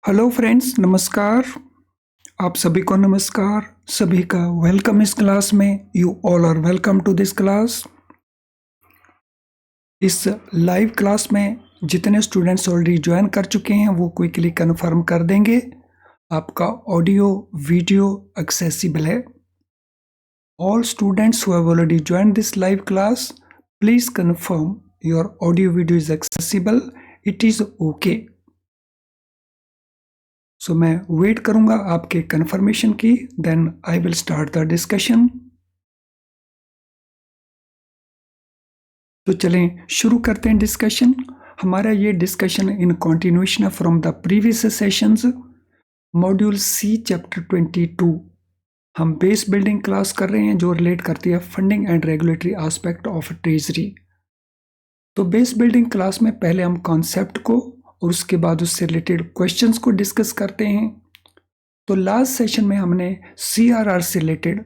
Hello friends, नमस्कार। आप सभी को नमस्कार। सभी का वेलकम इस क्लास में। You all are welcome to this class. इस लाइव क्लास में जितने स्टूडेंट्स ऑलरेडी ज्वाइन कर चुके हैं वो क्विकली कन्फर्म कर देंगे। आपका ऑडियो वीडियो एक्सेसिबल है। All students who have already join this live class, please confirm your audio video is accessible. It is okay. So मैं वेट करूंगा आपके कंफर्मेशन की, then I will start the discussion. तो चलें शुरू करते हैं डिस्कशन। हमारा ये डिस्कशन इन कंटिन्यूएशन है from the previous sessions. Module C chapter 22 हम बेस बिल्डिंग क्लास कर रहे हैं जो रिलेट करती है funding and regulatory aspect of treasury. तो बेस बिल्डिंग क्लास में पहले हम कॉन्सेप्ट को और उसके बाद उससे रिलेटेड क्वेश्चंस को डिस्कस करते हैं। तो लास्ट सेशन में हमने सीआरआर से रिलेटेड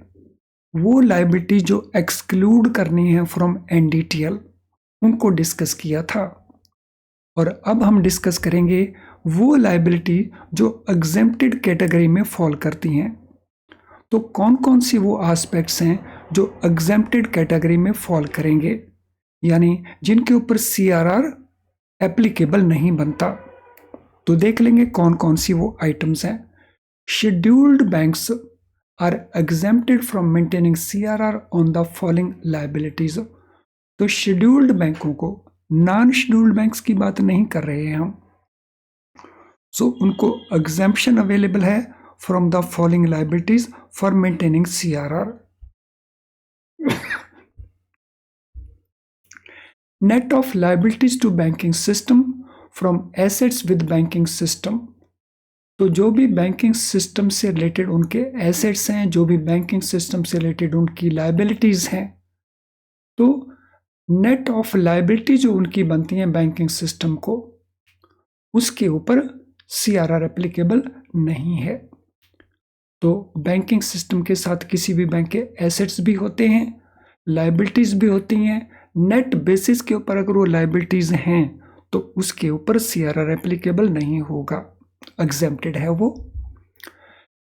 वो लायबिलिटी जो एक्सक्लूड करनी है फ्रॉम एनडीटीएल उनको डिस्कस किया था, और अब हम डिस्कस करेंगे वो लायबिलिटी जो एग्जेम्प्टेड कैटेगरी में फॉल करती हैं। तो कौन कौन सी वो एस्पेक्ट्स हैं जो एग्जेम्प्टेड कैटेगरी में फॉल करेंगे, यानी जिनके ऊपर सीआरआर एप्लीकेबल नहीं बनता। तो देख लेंगे कौन कौन सी वो आइटम्स हैं। Scheduled banks are exempted from maintaining CRR on the following liabilities। तो शेड्यूल्ड बैंकों को, नॉन शेड्यूल्ड बैंक्स की बात नहीं कर रहे हैं हम। सो उनको एग्जेम्पशन अवेलेबल है from the following liabilities for maintaining CRR। Net of liabilities to banking system from assets with banking system. तो जो भी बैंकिंग सिस्टम से रिलेटेड उनके एसेट्स हैं, जो भी बैंकिंग सिस्टम से रिलेटेड उनकी लायबिलिटीज हैं, तो नेट ऑफ लायबिलिटी जो उनकी बनती हैं बैंकिंग सिस्टम को, उसके ऊपर सीआरआर एप्लीकेबल नहीं है। तो बैंकिंग सिस्टम के साथ किसी भी बैंक के एसेट्स भी होते हैं, लायबिलिटीज भी होती हैं। नेट बेसिस के ऊपर अगर वो लायबिलिटीज हैं तो उसके ऊपर सीआरआर एप्लीकेबल नहीं होगा, एग्जेम्प्टेड है वो।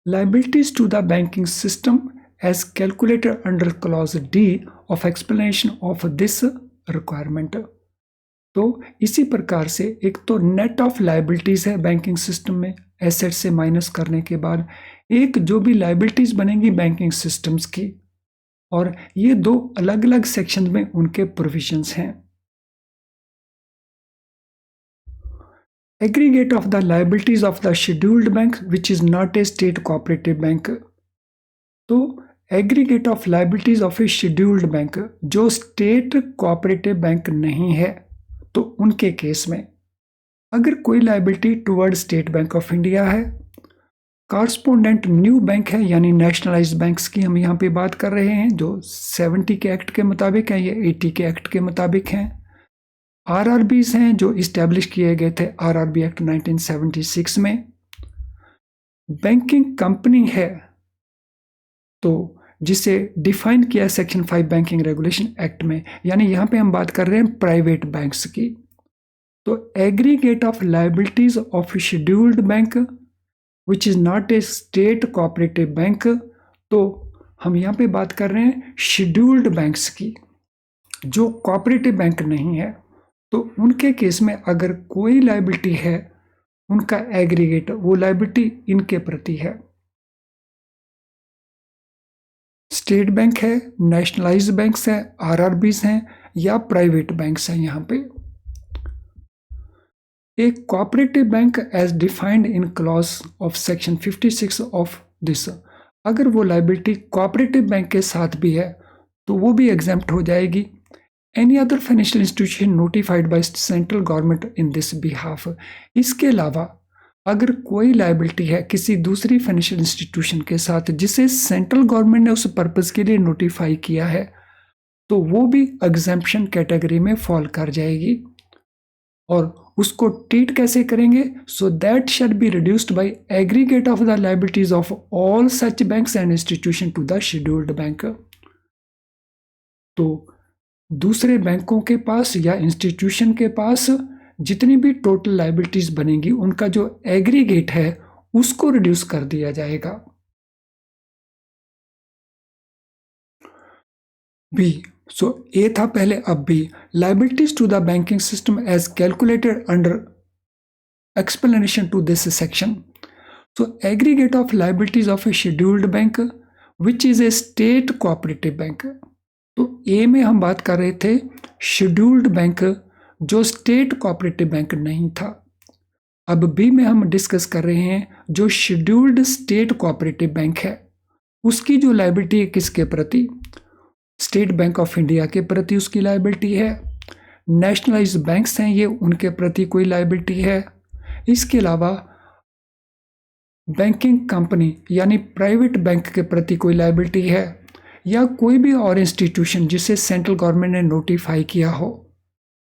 Liabilities to the banking system as calculated under clause D of explanation of this requirement। तो इसी प्रकार से एक तो नेट ऑफ लायबिलिटीज है बैंकिंग सिस्टम में एसेट से माइनस करने के बाद, एक जो भी लायबिलिटीज बनेगी बैंकिंग सिस्टम्स की, और ये दो अलग अलग सेक्शन में उनके प्रोविजंस हैं। Aggregate of the liabilities of the scheduled bank which is not a state cooperative bank। तो aggregate of liabilities of A scheduled bank जो स्टेट कोऑपरेटिव बैंक नहीं है, तो उनके केस में अगर कोई liability toward state bank of India है, कॉरस्पोंडेंट न्यू बैंक है, यानी नेशनलाइज्ड बैंक्स की हम यहाँ पे बात कर रहे हैं जो 70 के एक्ट के मुताबिक हैं, ये 80 के एक्ट के मुताबिक हैं। आरआरबीज हैं जो इस्टेब्लिश किए गए थे आरआरबी एक्ट 1976 में। बैंकिंग कंपनी है तो जिसे डिफाइन किया सेक्शन 5 बैंकिंग रेगुलेशन एक्ट में, यानी यहाँ पे हम बात कर रहे हैं प्राइवेट बैंक्स की। तो aggregate of liabilities of scheduled bank which is not a state cooperative bank, तो हम यहाँ पे बात कर रहे हैं शेड्यूल्ड बैंक्स की जो कोऑपरेटिव बैंक नहीं है। तो उनके केस में अगर कोई लायबिलिटी है, उनका एग्रीगेट वो लायबिलिटी इनके प्रति है। स्टेट बैंक है, नेशनलाइज्ड बैंक्स है, आरआरबीज हैं, या प्राइवेट बैंक्स हैं। यहाँ पे एक cooperative bank as defined in clause of section 56 of this, अगर वो लायबिलिटी कोऑपरेटिव बैंक के साथ भी है तो वो भी एग्जेम्प्ट हो जाएगी। Any other financial institution notified by central government in this behalf. इसके अलावा अगर कोई लायबिलिटी है किसी दूसरी फाइनेंशियल इंस्टीट्यूशन के साथ जिसे सेंट्रल गवर्नमेंट ने उस पर्पस के लिए नोटिफाई किया है, तो वो भी एग्जेम्पशन कैटेगरी में फॉल कर जाएगी। और उसको ट्रीट कैसे करेंगे? So that shall be reduced by aggregate of the liabilities of all such banks and institution to the scheduled bank. तो दूसरे बैंकों के पास या इंस्टीट्यूशन के पास जितनी भी टोटल लायबिलिटीज बनेंगी उनका जो एग्रीगेट है उसको रिड्यूस कर दिया जाएगा। बी, सो ए था पहले, अब B, liabilities to the banking system as calculated under explanation to this section. So aggregate of liabilities of a scheduled bank which is a state cooperative bank. तो ए में हम बात कर रहे थे शेड्यूल्ड बैंक जो स्टेट कोऑपरेटिव बैंक नहीं था। अब बी में हम डिस्कस कर रहे हैं जो शेड्यूल्ड स्टेट कोऑपरेटिव बैंक है उसकी जो लायबिलिटी है किसके प्रति, स्टेट बैंक ऑफ इंडिया के प्रति उसकी लायबिलिटी है, नेशनलाइज्ड बैंक्स हैं ये उनके प्रति कोई लायबिलिटी है, इसके अलावा बैंकिंग कंपनी यानी प्राइवेट बैंक के प्रति कोई लायबिलिटी है, या कोई भी और इंस्टीट्यूशन जिसे सेंट्रल गवर्नमेंट ने नोटिफाई किया हो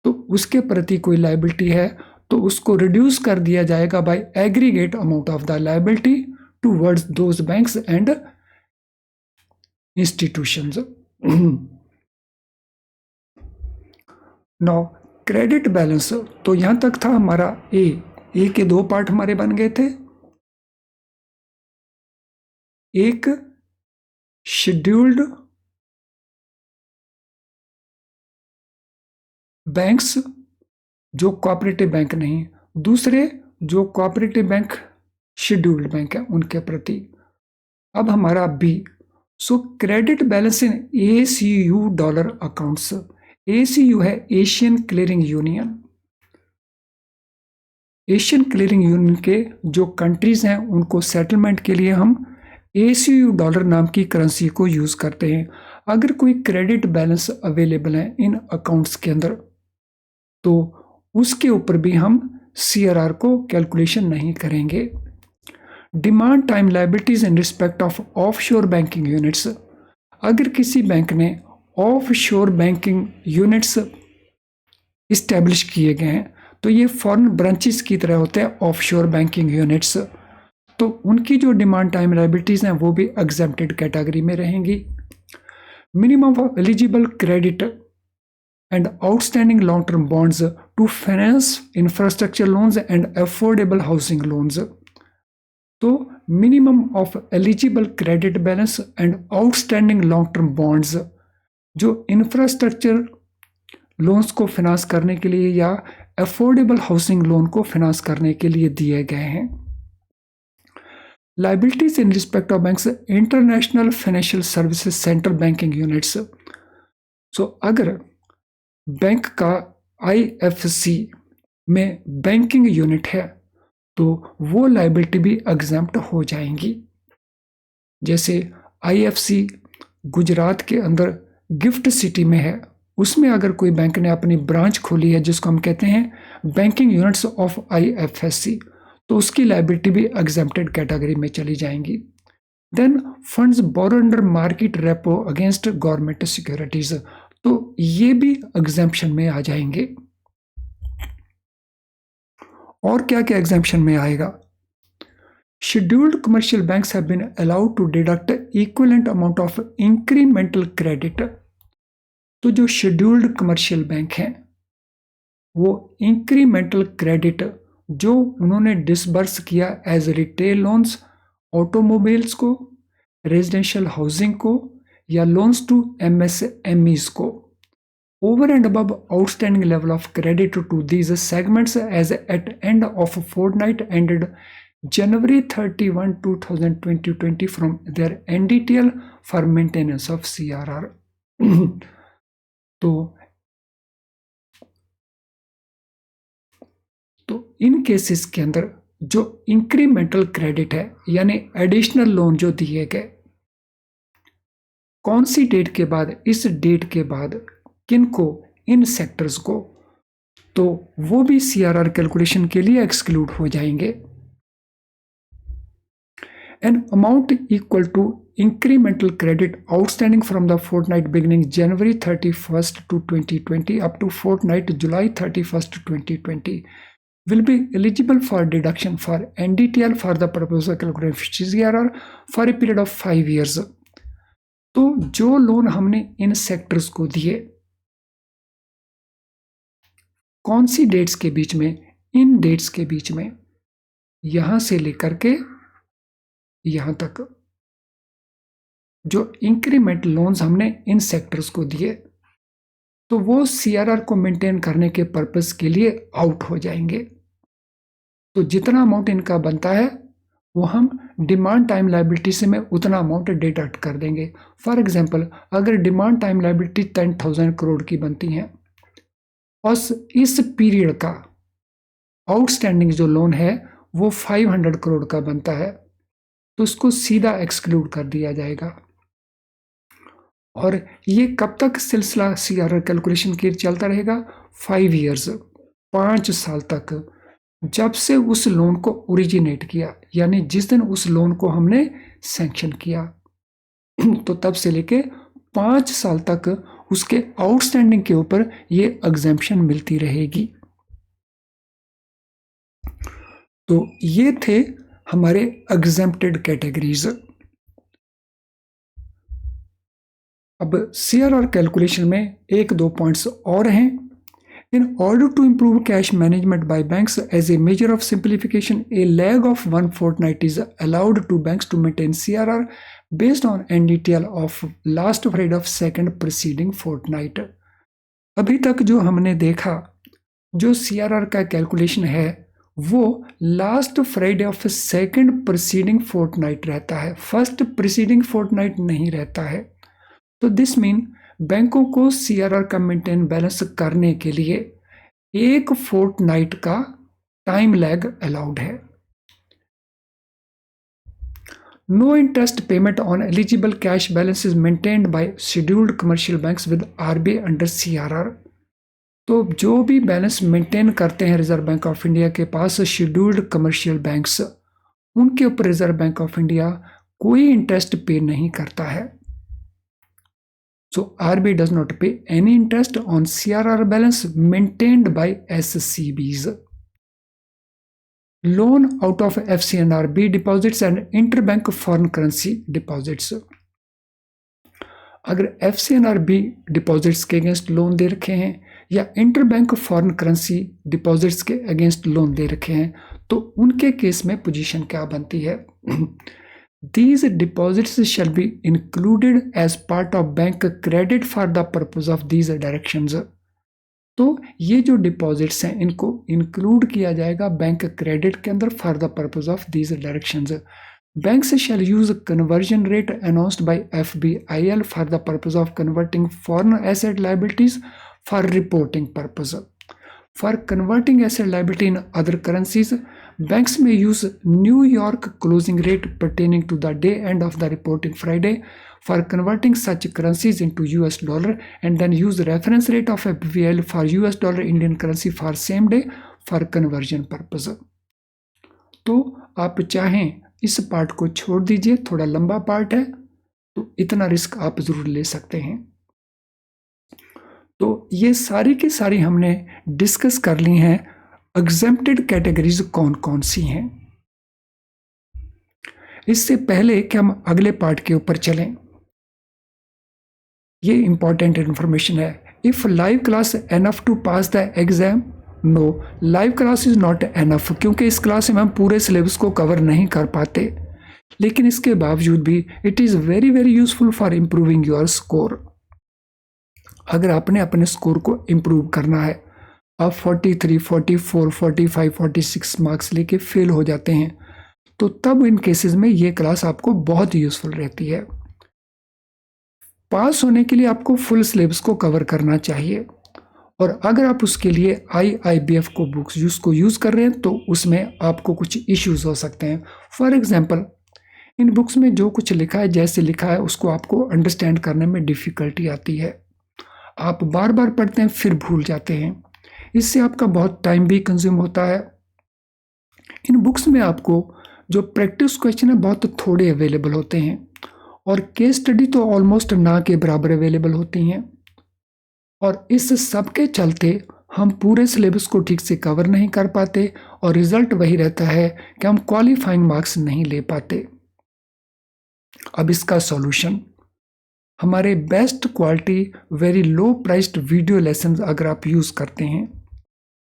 तो उसके प्रति कोई लायबिलिटी है तो उसको रिड्यूस कर दिया जाएगा by aggregate amount of the liability towards those banks and institutions. Now credit balance, तो यहां तक था हमारा ए के दो पार्ट हमारे बन गए थे, एक शेड्यूल्ड बैंक्स जो कोऑपरेटिव बैंक नहीं, दूसरे जो कोऑपरेटिव बैंक शेड्यूल्ड बैंक है उनके प्रति। अब हमारा B, so credit balance in ACU dollar accounts. ACU है Asian Clearing Union. Asian Clearing Union के जो कंट्रीज हैं उनको सेटलमेंट के लिए हम ACU डॉलर नाम की करेंसी को यूज करते हैं। अगर कोई क्रेडिट बैलेंस अवेलेबल है इन अकाउंट्स के अंदर तो उसके ऊपर भी हम CRR को कैलकुलेशन नहीं करेंगे। Demand time liabilities in respect of offshore banking units, अगर किसी बैंक ने ऑफशोर बैंकिंग यूनिट्स इस्टेब्लिश किए गए हैं तो ये फॉरेन ब्रांचेस की तरह होते हैं ऑफशोर बैंकिंग यूनिट्स, तो उनकी जो डिमांड टाइम लायबिलिटीज हैं वो भी एग्जेम्प्टेड कैटेगरी में रहेंगी। Minimum of eligible credit and outstanding long term bonds to finance infrastructure loans and affordable housing loans, तो minimum of eligible credit balance and outstanding long term bonds जो infrastructure loans को finance करने के लिए या affordable housing loan को finance करने के लिए दिए गए हैं। Liabilities in respect of banks international financial services centre banking units, so अगर बैंक का IFC में बैंकिंग यूनिट है तो वो लायबिलिटी भी एग्जेम्प्ट हो जाएंगी। जैसे IFC गुजरात के अंदर गिफ्ट सिटी में है, उसमें अगर कोई बैंक ने अपनी ब्रांच खोली है जिसको हम कहते हैं बैंकिंग यूनिट्स ऑफ IFSC, तो उसकी लायबिलिटी भी एग्जेम्प्टेड कैटेगरी में चली जाएंगी। Then funds borrow under market repo against government securities, तो ये भी एग्जेम्पशन में आ जाएंगे। और क्या क्या एग्जेम्पशन में आएगा, scheduled commercial banks have been allowed to deduct equivalent amount of incremental credit, तो जो शेड्यूल्ड कमर्शियल बैंक हैं वो इंक्रीमेंटल क्रेडिट जो उन्होंने डिसबर्स किया एज रिटेल लोन्स ऑटोमोबाइल्स को, रेजिडेंशियल हाउसिंग को या लोन्स टू MSMEs को, over and above outstanding level of credit to these segments as at end of fortnight ended January 31, 2020 from their NDTL for maintenance of CRR। तो इन cases के अंदर जो incremental credit है यानी additional loan जो दिए गए कौन सी डेट के बाद, इस डेट के बाद किनको, इन सेक्टर्स को, तो वो भी CRR कैलकुलेशन के लिए एक्सक्लूड हो जाएंगे। An amount equal to incremental credit outstanding from the fortnight beginning January 31st, 2020 up to fortnight July 31st, 2020 will be eligible for deduction for NDTL for the purpose of calculating CRR for a period of 5 years। तो जो loan हमने इन sectors को दिए कौन सी dates के बीच में, इन dates के बीच में, यहां से लेकर के यहां तक जो इंक्रीमेंट लोन्स हमने इन सेक्टर्स को दिए, तो वो सीआरआर को मेंटेन करने के पर्पस के लिए आउट हो जाएंगे। तो जितना अमाउंट इनका बनता है वो हम डिमांड टाइम लायबिलिटी से में उतना अमाउंट डिडक्ट कर देंगे। फॉर एग्जांपल, अगर डिमांड टाइम लायबिलिटी 10,000 करोड़ की बनती हैं और इस पीरियड का आउटस्टैंडिंग जो लोन है वो 500 करोड़ का बनता है, तो उसको सीधा एक्सक्लूड कर दिया जाएगा। और ये कब तक सिलसिला सीआरआर कैलकुलेशन के चलता रहेगा? 5 ईयर्स, 5 साल तक, जब से उस लोन को ओरिजिनेट किया, यानी जिस दिन उस लोन को हमने सैंक्शन किया, तो तब से लेके 5 साल तक उसके आउटस्टैंडिंग के ऊपर ये एग्जेम्पशन मिलती रहेगी। तो ये थे हमारे एग्जेम्प्टेड कैटेगरीज। अब सीआरआर कैलकुलेशन में एक दो पॉइंट्स और हैं। In order to improve cash management by banks as a measure of simplification, a lag of 1 fortnight is allowed to banks to maintain CRR based on NDTL of last Friday of second preceding fortnight. अभी तक जो हमने देखा, जो CRR का calculation है वो last Friday of second preceding fortnight रहता है, फर्स्ट प्रीसीडिंग फोर्टनाइट नहीं रहता है। तो दिस मीन बैंकों को सीआरआर का मेंटेन बैलेंस करने के लिए एक फोर्टनाइट का टाइम लैग अलाउड है। No interest payment on eligible cash balance is maintained by scheduled commercial banks with RBI under CRR. तो जो भी बैलेंस मेंटेन करते हैं रिजर्व बैंक ऑफ इंडिया के पास शेड्यूल्ड कमर्शियल बैंक्स, उनके ऊपर रिजर्व बैंक ऑफ इंडिया कोई इंटरेस्ट पे नहीं करता है। So RBI does not pay any interest on CRR balance maintained by SCBs. Loan out of FCNRB deposits and interbank foreign currency deposits. अगर FCNRB deposits के against loan दे रखे हैं या इंटरबैंक फॉरेन करेंसी डिपॉजिट्स के against loan दे रखे हैं, तो उनके केस में पोजीशन क्या बनती है? These deposits shall be included as part of bank credit for the purpose of these directions. तो ये जो डिपॉजिट्स हैं इनको इंक्लूड किया जाएगा बैंक क्रेडिट के अंदर for the purpose of these directions. Banks shall use conversion rate announced by FBIL for the purpose of converting foreign asset liabilities for reporting purpose. For converting asset liability in other currencies, banks may use New York closing rate pertaining to the day end of the reporting Friday for converting such currencies into US dollar, and then use the reference rate of FBIL for US dollar Indian currency for same day for conversion purpose. तो आप चाहें इस part को छोड़ दीजिए, थोड़ा लंबा part है, तो इतना रिस्क आप जरूर ले सकते हैं। तो ये सारी की सारी हमने डिस्कस कर ली हैं एग्जेम्प्टेड कैटेगरीज कौन कौन सी हैं। इससे पहले कि हम अगले पार्ट के ऊपर चलें, ये इंपॉर्टेंट इंफॉर्मेशन है। If live class enough to pass the exam? No, live class is not enough, क्योंकि इस क्लास में हम पूरे सिलेबस को कवर नहीं कर पाते, लेकिन इसके बावजूद भी it is very very useful for improving your score. अगर आपने अपने स्कोर को इम्प्रूव करना है, आप 43, 44, 45, 46 मार्क्स लेके फेल हो जाते हैं, तो तब इन केसेस में ये क्लास आपको बहुत यूजफुल रहती है। पास होने के लिए आपको फुल सिलेबस को कवर करना चाहिए, और अगर आप उसके लिए IIBF को बुक्स को यूज़ कर रहे हैं तो उसमें आपको कुछ इश्यूज हो सकते हैं। फॉर एग्जांपल, इन बुक्स में जो कुछ लिखा है, जैसे लिखा है, उसको आपको अंडरस्टैंड करने में डिफ़िकल्टी आती है। आप बार बार पढ़ते हैं फिर भूल जाते हैं, इससे आपका बहुत टाइम भी कंज्यूम होता है। इन बुक्स में आपको जो प्रैक्टिस क्वेश्चन है बहुत थोड़े अवेलेबल होते हैं, और केस स्टडी तो ऑलमोस्ट ना के बराबर अवेलेबल होती हैं, और इस सब के चलते हम पूरे सिलेबस को ठीक से कवर नहीं कर पाते, और रिजल्ट वही रहता है कि हम क्वालिफाइंग मार्क्स नहीं ले पाते। अब इसका सॉल्यूशन, हमारे best quality very low priced video lesson अगर आप यूज़ करते हैं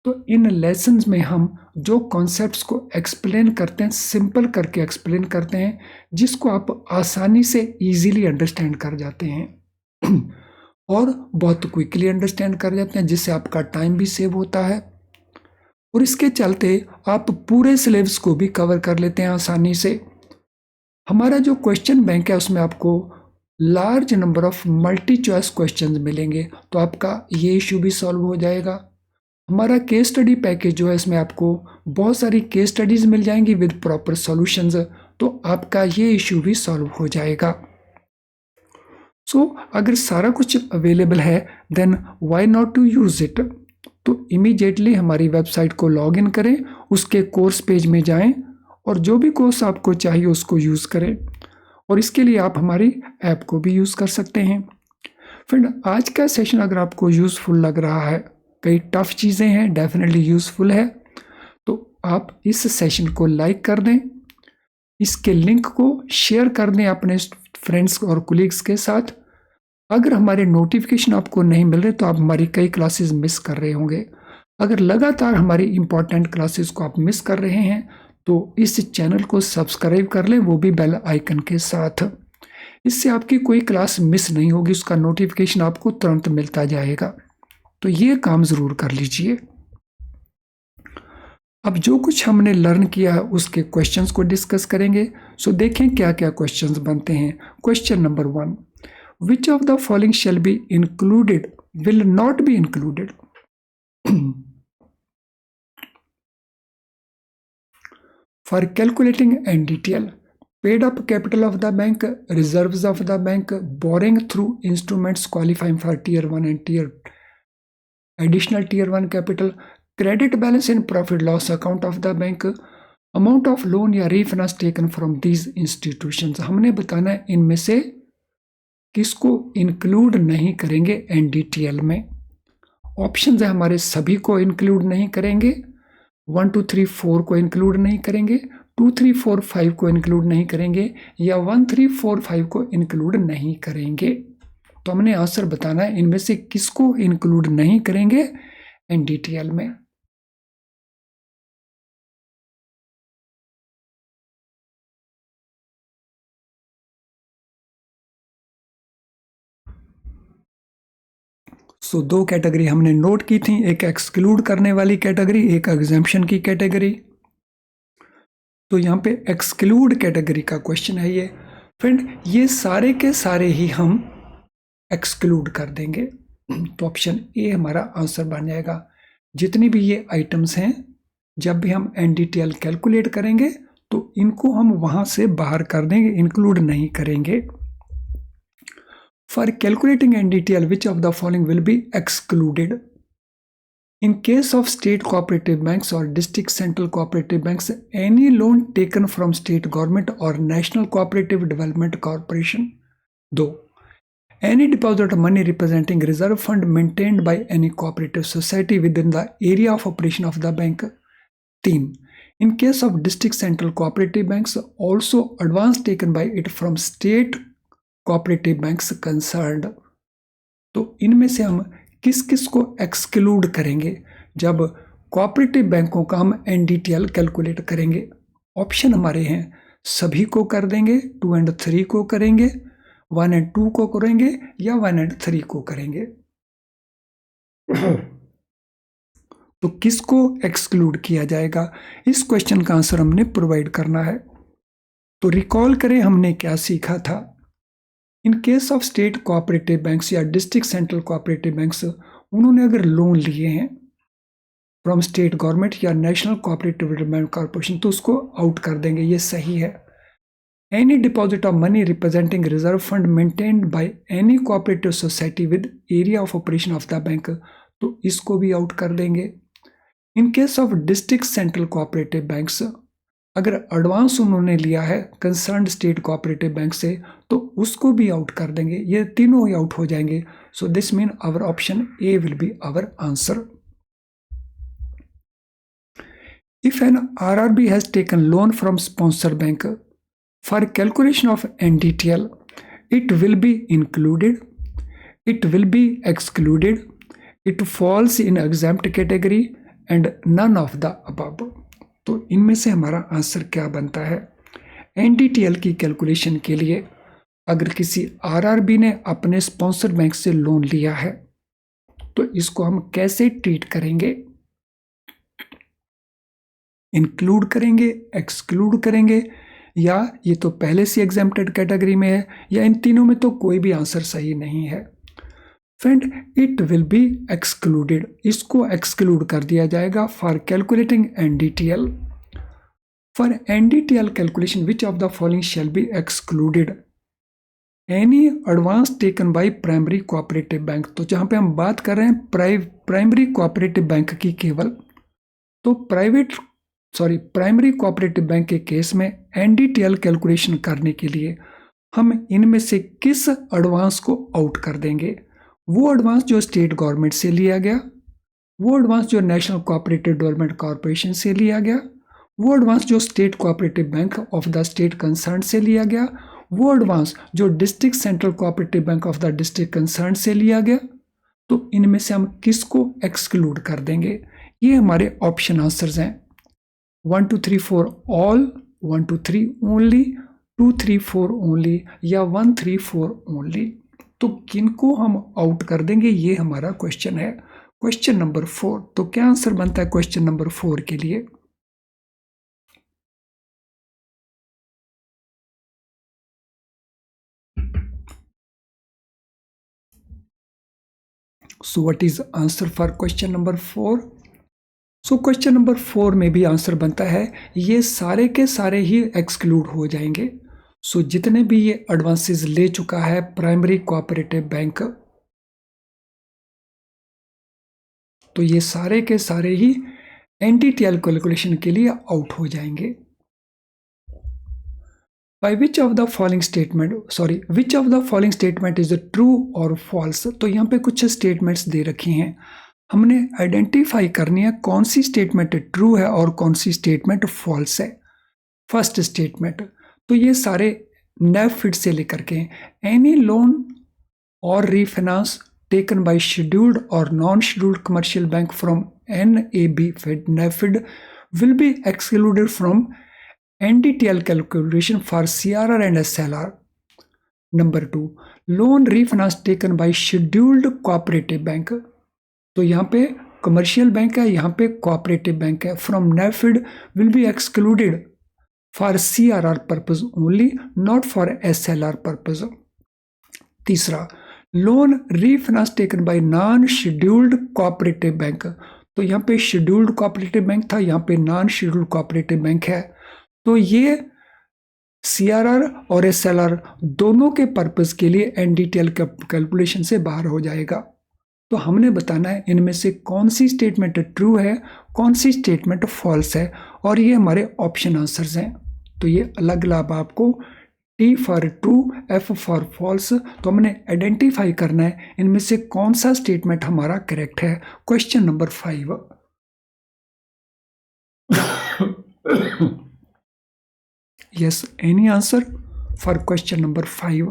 तो इन लेसन्स में हम जो कॉन्सेप्ट्स को एक्सप्लेन करते हैं, सिंपल करके एक्सप्लेन करते हैं, जिसको आप आसानी से इजीली अंडरस्टैंड कर जाते हैं और बहुत क्विकली अंडरस्टैंड कर जाते हैं, जिससे आपका टाइम भी सेव होता है और इसके चलते आप पूरे सिलेबस को भी कवर कर लेते हैं आसानी से। हमारा जो क्वेश्चन बैंक है उसमें आपको large number of multi choice questions मिलेंगे, तो आपका ये इशू भी सॉल्व हो जाएगा। हमारा केस स्टडी पैकेज जो है इसमें आपको बहुत सारी केस स्टडीज मिल जाएंगी विद प्रॉपर सॉल्यूशंस, तो आपका ये इशू भी सॉल्व हो जाएगा। सो अगर सारा कुछ अवेलेबल है then why not to use it. तो इमीडिएटली हमारी वेबसाइट को लॉग इन करें, उसके कोर्स पेज में जाएं और जो भी कोर्स आपको चाहिए उसको यूज़ करें, और इसके लिए आप हमारी ऐप को भी यूज़ कर सकते हैं। फ्रेंड, आज का सेशन अगर आपको यूज़फुल लग रहा है, कई टफ चीज़ें हैं, डेफिनेटली यूज़फुल है, तो आप इस सेशन को लाइक कर दें, इसके लिंक को शेयर कर दें अपने फ्रेंड्स और कोलीग्स के साथ। अगर हमारे नोटिफिकेशन आपको नहीं मिल रहे तो आप हमारी कई क्लासेस मिस कर रहे होंगे। अगर लगातार हमारी इंपॉर्टेंट क्लासेस को आप मिस कर रहे हैं तो इस चैनल को सब्सक्राइब कर लें, वो भी बेल आइकन के साथ। इससे आपकी कोई क्लास मिस नहीं होगी, उसका नोटिफिकेशन आपको तुरंत मिलता जाएगा। तो ये काम ज़रूर कर लीजिए। अब जो कुछ हमने लर्न किया है उसके क्वेश्चंस को डिस्कस करेंगे। सो देखें क्या क्या क्वेश्चंस बनते हैं। Question number 1, which of the following shall be included will not be included. For calculating NDTL, paid up capital of the bank, reserves of the bank, borrowing through instruments qualifying for tier 1 and additional tier 1 capital, credit balance in profit loss account of the bank, amount of loan या refinance taken from these institutions। हमने बताना है इनमें से किसको include नहीं करेंगे NDTL में। ऑप्शंस है हमारे, सभी को इंक्लूड नहीं करेंगे, 1 2 3 4 को इंक्लूड नहीं करेंगे, 2 3 4 5 को इंक्लूड नहीं करेंगे, या 1 3 4 5 को इंक्लूड नहीं करेंगे। तो हमने आंसर बताना है इनमें से किसको इंक्लूड नहीं करेंगे NDTL में। सो दो कैटेगरी हमने नोट की थी, एक एक्सक्लूड करने वाली कैटेगरी, एक एग्जाम्पशन की कैटेगरी। तो यहाँ पे एक्सक्लूड कैटेगरी का क्वेश्चन है ये। फ्रेंड, ये सारे के सारे ही हम एक्सक्लूड कर देंगे, तो ऑप्शन ए हमारा आंसर बन जाएगा। जितनी भी ये आइटम्स हैं, जब भी हम NDTL कैलकुलेट करेंगे तो इनको हम वहां से बाहर कर देंगे, इंक्लूड नहीं करेंगे। For calculating NDTL, which of the following will be excluded? In case of state cooperative banks or district central cooperative banks, any loan taken from state government or National Cooperative Development Corporation. 2. Any deposit of money representing reserve fund maintained by any cooperative society within the area of operation of the bank. 3. In case of district central cooperative banks, also advance taken by it from state cooperative banks concerned। तो इनमें से हम किस किस को exclude करेंगे जब cooperative बैंकों का हम NDTL कैलकुलेट करेंगे। ऑप्शन हमारे हैं, सभी को कर देंगे, 2 and 3 को करेंगे, 1 and 2 को करेंगे, या 1 and 3 को करेंगे। तो किसको एक्सक्लूड किया जाएगा, इस क्वेश्चन का आंसर हमने प्रोवाइड करना है। तो रिकॉल करें हमने क्या सीखा था। In case of state cooperative banks या डिस्ट्रिक्ट सेंट्रल कोऑपरेटिव बैंक्स, उन्होंने अगर लोन लिए हैं फ्रॉम स्टेट गवर्नमेंट या नेशनल कोऑपरेटिव डेवलपमेंट कॉर्पोरेशन, तो उसको आउट कर देंगे, ये सही है। Any deposit of money representing reserve fund maintained by any cooperative society with area of operation of the bank, तो इसको भी आउट कर देंगे। In case of district central cooperative banks, अगर एडवांस उन्होंने लिया है कंसर्न्ड स्टेट कोऑपरेटिव बैंक से, तो उसको भी आउट कर देंगे, ये तीनों ही आउट हो जाएंगे। So this mean our option A will be our answer. If an RRB has taken loan from sponsor bank for calculation of NDTL, it will be included, it will be excluded, it falls in exempt category, and none of the above. तो इनमें से हमारा answer क्या बनता है? NDTL की calculation के लिए अगर किसी आरआरबी ने अपने स्पॉन्सर बैंक से लोन लिया है तो इसको हम कैसे ट्रीट करेंगे? इंक्लूड करेंगे, एक्सक्लूड करेंगे, या ये तो पहले से एग्जेम्प्टेड कैटेगरी में है, या इन तीनों में तो कोई भी आंसर सही नहीं है। Friend, it will be excluded, इसको एक्सक्लूड कर दिया जाएगा for calculating NDTL. For NDTL calculation which of the following shall be excluded? Any advance taken by primary cooperative bank. तो जहां पे हम बात कर रहे हैं प्राइमरी कोऑपरेटिव बैंक की केवल, तो प्राइमरी कोऑपरेटिव बैंक के केस में एनडीटीएल कैलकुलेशन करने के लिए हम इनमें से किस एडवांस को आउट कर देंगे? वो एडवांस जो स्टेट गवर्नमेंट से लिया गया, वो एडवांस जो नेशनल कोऑपरेटिव डेवलपमेंट कॉर्पोरेशन से लिया गया, वो एडवांस जो state cooperative bank of the state concern से लिया गया, वो एडवांस जो district central cooperative bank of the district concern से लिया गया। तो इनमें से हम किसको एक्सक्लूड कर देंगे? ये हमारे ऑप्शन आंसर्स हैं। 1 2 3 4 ऑल, 1 2 3 ओनली, 2 3 4 ओनली, या 1 3 4 ओनली। तो किनको हम आउट कर देंगे, ये हमारा क्वेश्चन है, क्वेश्चन नंबर 4। तो क्या आंसर बनता है क्वेश्चन नंबर 4 के लिए? So what is answer for question number 4? So question number 4 में भी आंसर बनता है ये सारे के सारे ही एक्सक्लूड हो जाएंगे। सो जितने भी ये एडवांसेस ले चुका है प्राइमरी कोऑपरेटिव बैंक, तो ये सारे के सारे ही एनडीटीएल कैलकुलेशन के लिए आउट हो जाएंगे। By which of the following statement is true or false? तो यहाँ पे कुछ स्टेटमेंट्स दे रखी हैं, हमने आइडेंटिफाई करनी है कौन सी स्टेटमेंट ट्रू है और कौन सी स्टेटमेंट फॉल्स है। फर्स्ट स्टेटमेंट, तो ये सारे नेफिड से लेकर के एनी लोन और रीफाइनेंस टेकन बाय शेड्यूल्ड और non scheduled commercial bank from NAB NAFID will be excluded from NDTL calculation for CRR and SLR. Number 2, loan refinance taken by scheduled cooperative bank. तो यहाँ पे commercial bank है, यहाँ पे cooperative bank है, from NAFID will be excluded for CRR purpose only, not for SLR purpose. तीसरा, loan refinance taken by non scheduled cooperative bank. तो यहाँ पे शेड्यूल्ड कोऑपरेटिव बैंक था, यहाँ पे नॉन शेड्यूल्ड कोऑपरेटिव बैंक है, तो ये CRR और SLR दोनों के पर्पस के लिए NDTL कैलकुलेशन से बाहर हो जाएगा। तो हमने बताना है इनमें से कौन सी स्टेटमेंट ट्रू है, कौन सी स्टेटमेंट फॉल्स है, और ये हमारे ऑप्शन आंसर्स हैं। तो ये अलग अलग आपको T for true, F for false, तो हमने आइडेंटिफाई करना है इनमें से कौन सा स्टेटमेंट हमारा करेक्ट है। Question number 5। Yes, any answer for question number 5?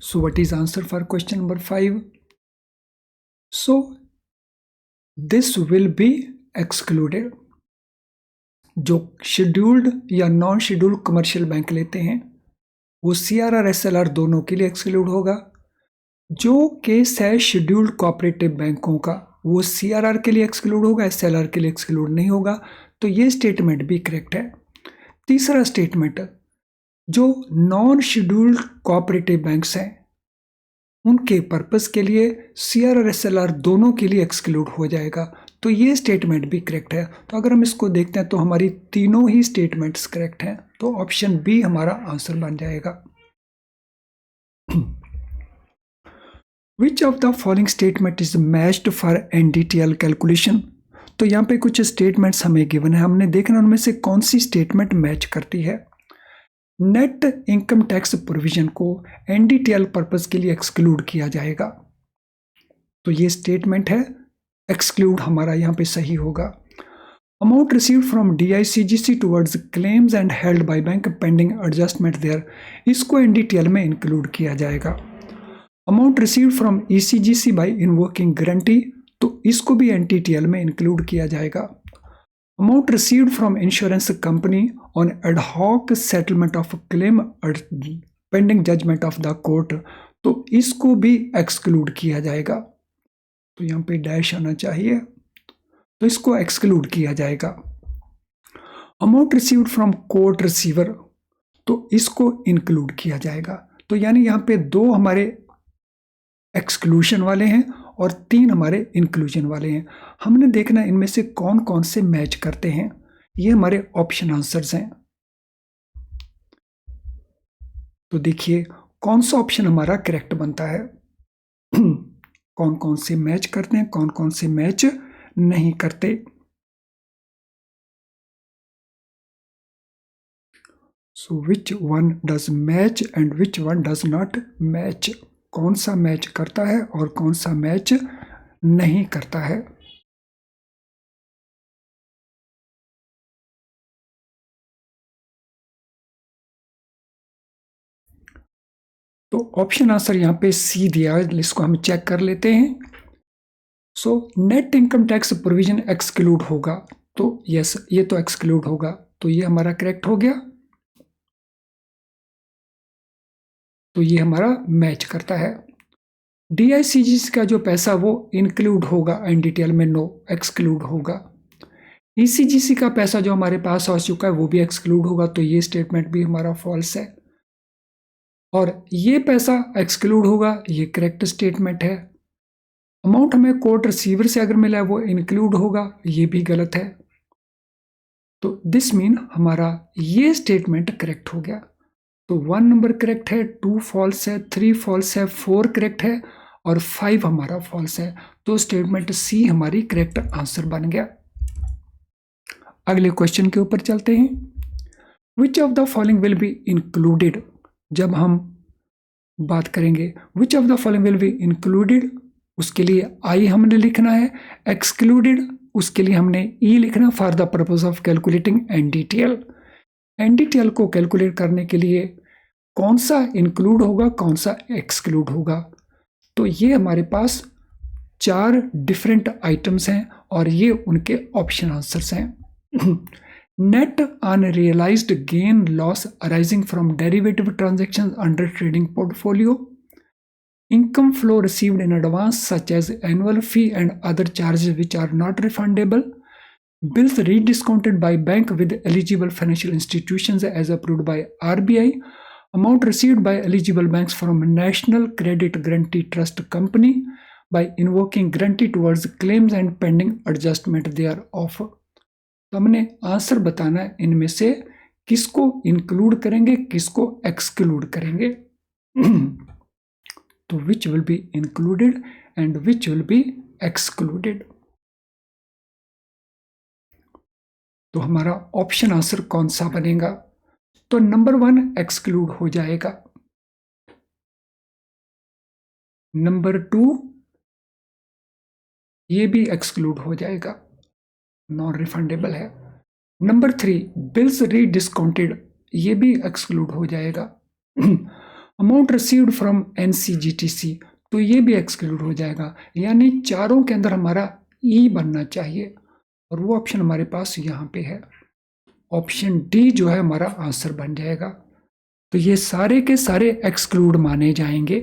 So what is answer for question number 5? So this will be excluded। जो शेड्यूल्ड या नॉन शेड्यूल्ड कमर्शियल बैंक लेते हैं वो CRR SLR दोनों के लिए एक्सक्लूड होगा। जो केस है शेड्यूल्ड कोऑपरेटिव बैंकों का वो CRR के लिए एक्सक्लूड होगा, SLR के लिए एक्सक्लूड नहीं होगा। तो ये स्टेटमेंट भी करेक्ट है। तीसरा स्टेटमेंट, जो नॉन शेड्यूल्ड कोऑपरेटिव बैंक्स हैं उनके पर्पस के लिए CRR SLR दोनों के लिए एक्सक्लूड हो जाएगा। तो ये स्टेटमेंट भी करेक्ट है। तो अगर हम इसको देखते हैं तो हमारी तीनों ही स्टेटमेंट्स करेक्ट हैं, तो ऑप्शन बी हमारा आंसर बन जाएगा। Which of the following statement is matched for NDTL calculation? तो यहाँ पे कुछ स्टेटमेंट्स हमें गिवन है, हमने देखना उनमें से कौन सी स्टेटमेंट मैच करती है। नेट इनकम टैक्स प्रोविजन को NDTL पर्पस के लिए एक्सक्लूड किया जाएगा, तो ये स्टेटमेंट है एक्सक्लूड हमारा यहाँ पे सही होगा। Amount received from DICGC towards claims and held by bank pending adjustment there, इसको NDTL में इंक्लूड किया जाएगा। Amount received from ECGC by invoking guarantee, तो इसको भी NDTL में इंक्लूड किया जाएगा। Amount received from insurance company on ad hoc settlement of claim pending judgment of the court, तो इसको भी एक्सक्लूड किया जाएगा। तो यहाँ पे डैश आना चाहिए, तो इसको एक्सक्लूड किया जाएगा। Amount received from court receiver, तो इसको इंक्लूड किया जाएगा। तो यानी यहाँ पे 2 हमारे एक्सक्लूशन वाले हैं और 3 हमारे इंक्लूजन वाले हैं। हमने देखना इनमें से कौन कौन से मैच करते हैं। ये हमारे ऑप्शन आंसर्स हैं। तो देखिए कौन सा ऑप्शन हमारा करेक्ट बनता है। कौन कौन से मैच करते हैं, कौन कौन से मैच नहीं करते। So which one does match and which one does not match, कौन सा मैच करता है और कौन सा मैच नहीं करता है। तो ऑप्शन आंसर यहाँ पे सी दिया है, इसको हम चेक कर लेते हैं। So net income tax provision exclude होगा, तो यस ये तो एक्सक्लूड होगा, तो ये हमारा करेक्ट हो गया। तो ये हमारा मैच करता है। DICGC का जो पैसा वो इंक्लूड होगा NDTL में, नो एक्सक्लूड होगा। ECGC का पैसा जो हमारे पास आ चुका है वो भी एक्सक्लूड होगा, तो ये स्टेटमेंट भी हमारा फॉल्स है। और ये पैसा एक्सक्लूड होगा, ये करेक्ट स्टेटमेंट है। अमाउंट हमें कोर्ट रिसीवर से अगर मिला है वो इंक्लूड होगा, ये भी गलत है। तो दिस मीन हमारा ये स्टेटमेंट करेक्ट हो गया। तो 1 नंबर करेक्ट है, 2 फॉल्स है, 3 फॉल्स है, 4 करेक्ट है और 5 हमारा फॉल्स है। तो स्टेटमेंट सी हमारी करेक्ट आंसर बन गया। अगले क्वेश्चन के ऊपर चलते हैं। Which of the following will be included, जब हम बात करेंगे which of the following will be included, उसके लिए आई हमने लिखना है, एक्सक्लूडेड उसके लिए हमने ई लिखना for the purpose of calculating NDTL। NDTL को कैलकुलेट करने के लिए कौन सा इंक्लूड होगा, कौन सा एक्सक्लूड होगा। तो ये हमारे पास 4 डिफरेंट आइटम्स हैं और ये उनके ऑप्शन आंसर्स हैं। Net unrealised gain loss arising from derivative transactions under trading portfolio, income flow received in advance such as annual fee and other charges which are not refundable, bills rediscounted by bank with eligible financial institutions as approved by RBI, amount received by eligible banks from National Credit Guarantee Trust Company by invoking guarantee towards claims and pending adjustment thereof। तो हमने answer बताना है इनमें से किसको include करेंगे, किसको exclude करेंगे। तो which will be included and which will be excluded। तो हमारा ऑप्शन आंसर कौन सा बनेगा, तो नंबर 1 एक्सक्लूड हो जाएगा, नंबर 2 ये भी एक्सक्लूड हो जाएगा, नॉन रिफंडेबल है। नंबर 3 बिल्स रीडिस्काउंटेड, ये भी एक्सक्लूड हो जाएगा। अमाउंट रिसीव्ड फ्रॉम NCGTC, तो ये भी एक्सक्लूड हो जाएगा। यानी चारों के अंदर हमारा ई बनना चाहिए और वो ऑप्शन हमारे पास यहाँ पे है, ऑप्शन डी जो है हमारा आंसर बन जाएगा। तो ये सारे के सारे एक्सक्लूड माने जाएंगे।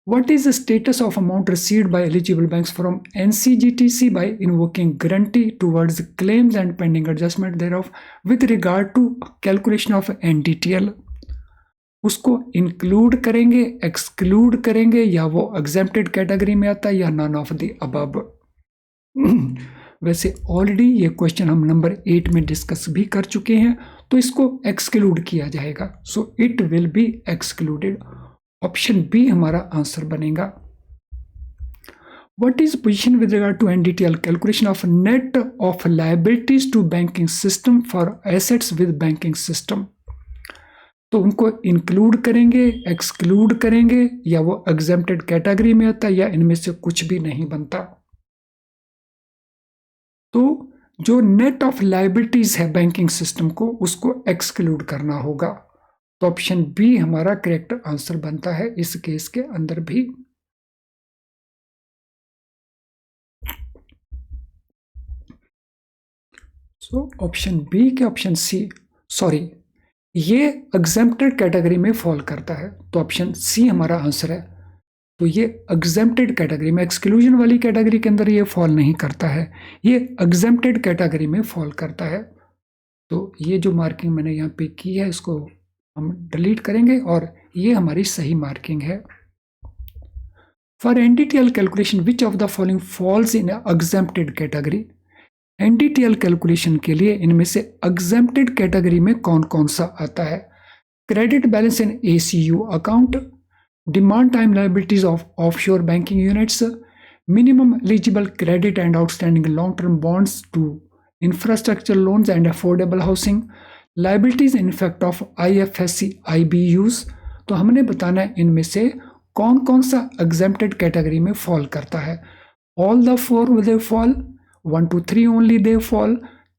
What is the status of amount received by eligible banks from NCGTC by invoking guarantee towards claims and pending adjustment thereof with regard to calculation of NDTL? उसको इंक्लूड करेंगे, एक्सक्लूड करेंगे, या वो एग्जेम्प्टेड कैटेगरी में आता है या none of the above. वैसे ऑलरेडी ये क्वेश्चन हम नंबर 8 में डिस्कस भी कर चुके हैं, तो इसको एक्सक्लूड किया जाएगा। So it will be excluded, option B हमारा आंसर बनेगा। What is position with regard to NDTL calculation of net of liabilities to banking system for assets with banking system? तो उनको इंक्लूड करेंगे, एक्सक्लूड करेंगे, या वो एग्जेम्प्टेड कैटेगरी में आता है, या इनमें से कुछ भी नहीं बनता। तो जो नेट ऑफ लाइबिलिटीज है बैंकिंग सिस्टम को, उसको एक्सक्लूड करना होगा। तो ऑप्शन बी हमारा करेक्ट आंसर बनता है इस केस के अंदर भी। सो ऑप्शन बी के ऑप्शन सी, सॉरी, ये एग्जेम्प्टेड कैटेगरी में फॉल करता है, तो ऑप्शन सी हमारा आंसर है। तो ये एग्जेम्प्टेड कैटेगरी में, एक्सक्लूजन वाली कैटेगरी के अंदर ये फॉल नहीं करता है, ये एग्जेम्प्टेड कैटेगरी में फॉल करता है। तो ये जो मार्किंग मैंने यहाँ पे की है इसको हम डिलीट करेंगे और ये हमारी सही मार्किंग है। For NDTL calculation which of the following falls in exempted category. NDTL calculation के लिए इनमें से एग्जेम्प्टेड कैटेगरी में कौन कौन सा आता है? Credit balance in ACU account, demand time liabilities of offshore banking units, minimum eligible credit and outstanding long term bonds to infrastructure loans and affordable housing, liabilities in effect of IFSC IBUs. तो हमने बताना है इनमें से कौन कौन सा exempted category में फॉल करता है। All the four will fall, 1 2 3 only they fall,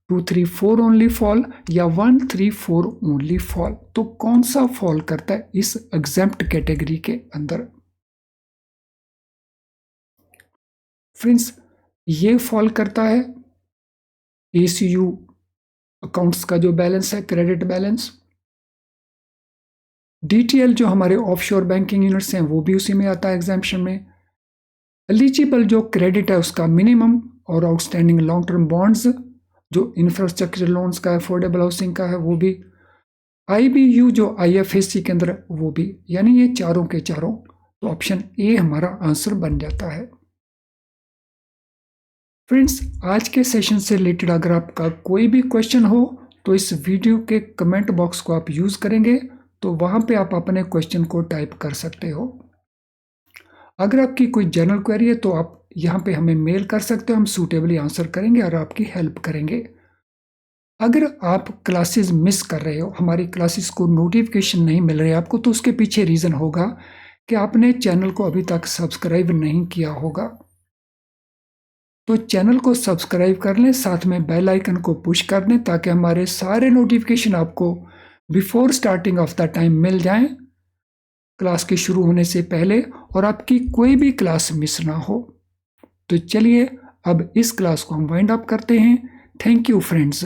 2 3 4 only fall, या 1 3 4 ओनली फॉल। तो कौन सा फॉल करता है इस एग्जेम्प्ट कैटेगरी के अंदर? फ्रेंड्स, ये फॉल करता है एसीयू अकाउंट्स का जो बैलेंस है, क्रेडिट बैलेंस। डीटीएल जो हमारे ऑफशोर बैंकिंग यूनिट्स हैं वो भी उसी में आता है एग्जाम्पशन में। एलिजिबल जो क्रेडिट है उसका मिनिमम, और आउटस्टैंडिंग लॉन्ग टर्म बॉन्ड्स जो इंफ्रास्ट्रक्चर लोन्स का, अफोर्डेबल हाउसिंग का है वो भी। आईबीयू जो आईएफएससी के अंदर वो भी, यानी ये चारों के चारों। तो ऑप्शन ए हमारा आंसर बन जाता है। फ्रेंड्स, आज के सेशन से रिलेटेड अगर आपका कोई भी क्वेश्चन हो तो इस वीडियो के कमेंट बॉक्स को आप यूज करेंगे तो वहां पे आप अपने क्वेश्चन को टाइप कर सकते हो। अगर आपकी कोई जनरल क्वेरी है तो आप यहाँ पे हमें मेल कर सकते हो, हम सूटेबली आंसर करेंगे और आपकी हेल्प करेंगे। अगर आप क्लासेस मिस कर रहे हो, हमारी क्लासेस को नोटिफिकेशन नहीं मिल रहे आपको, तो उसके पीछे रीज़न होगा कि आपने चैनल को अभी तक सब्सक्राइब नहीं किया होगा। तो चैनल को सब्सक्राइब कर लें, साथ में बेल आइकन को पुश कर दें ताकि हमारे सारे नोटिफिकेशन आपको before starting of the time मिल जाएं, क्लास के शुरू होने से पहले, और आपकी कोई भी क्लास मिस ना हो। तो चलिए अब इस क्लास को हम वाइंड अप करते हैं। Thank you friends.